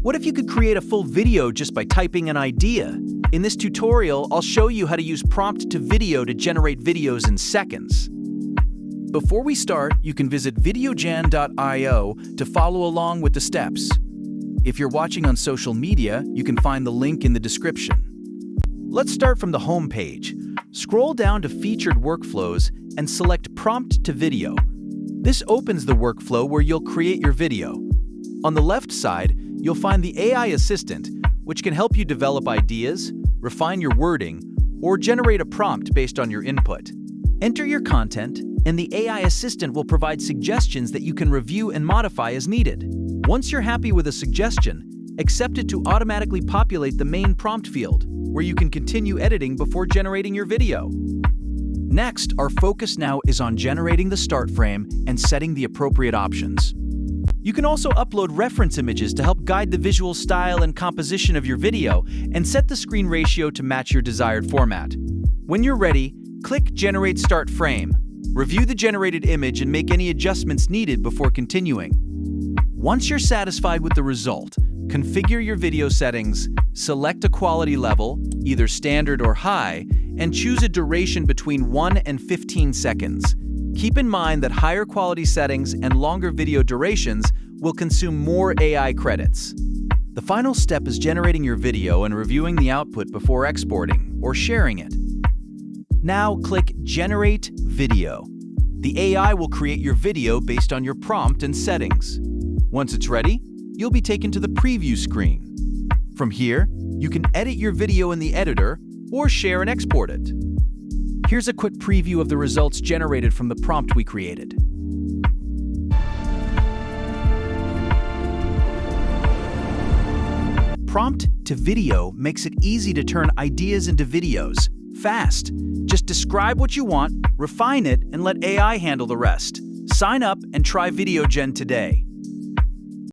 What if you could create a full video just by typing an idea? In this tutorial, I'll show you how to use prompt to video to generate videos in seconds. Before we start, you can visit VideoGen.io to follow along with the steps. If you're watching on social media, you can find the link in the description. Let's start from the home page. Scroll down to Featured Workflows and select Prompt to Video. This opens the workflow where you'll create your video. On the left side, you'll find the AI assistant, which can help you develop ideas, refine your wording, or generate a prompt based on your input. Enter your content, and the AI assistant will provide suggestions that you can review and modify as needed. Once you're happy with a suggestion, accept it to automatically populate the main prompt field, where you can continue editing before generating your video. Next, our focus now is on generating the start frame and setting the appropriate options. You can also upload reference images to help guide the visual style and composition of your video and set the screen ratio to match your desired format. When you're ready, click Generate Start Frame. Review the generated image and make any adjustments needed before continuing. Once you're satisfied with the result, configure your video settings, select a quality level, either standard or high, and choose a duration between 1 and 15 seconds. Keep in mind that higher quality settings and longer video durations will consume more AI credits. The final step is generating your video and reviewing the output before exporting or sharing it. Now click Generate Video. The AI will create your video based on your prompt and settings. Once it's ready, you'll be taken to the preview screen. From here, you can edit your video in the editor or share and export it. Here's a quick preview of the results generated from the prompt we created. Prompt to video makes it easy to turn ideas into videos, fast. Just describe what you want, refine it, and let AI handle the rest. Sign up and try VideoGen today.